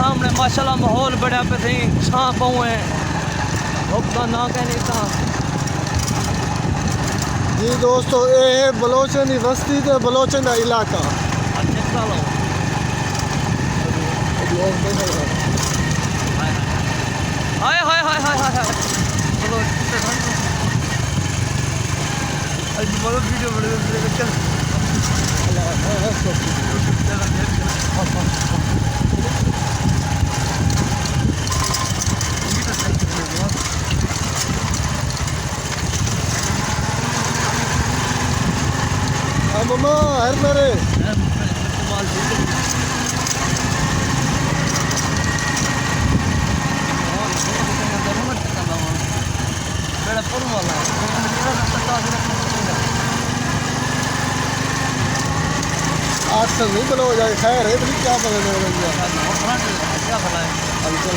सामने माशाल्लाह माहौल बड़ा पे सी छां पाऊँ है धुप्पा ना कहनी था जी दोस्तों ये है बलोचन की बस्ती ते बलोचन का इलाका। अच्छा लो हाय हाय हाय हाय हाय चलो आज बहुत वीडियो बड़े चल मम्मा हर मेरे आजकल नहीं बोलो हो जाए खैर है बड़ी क्या पता मेरे भैया क्या भला है अंकल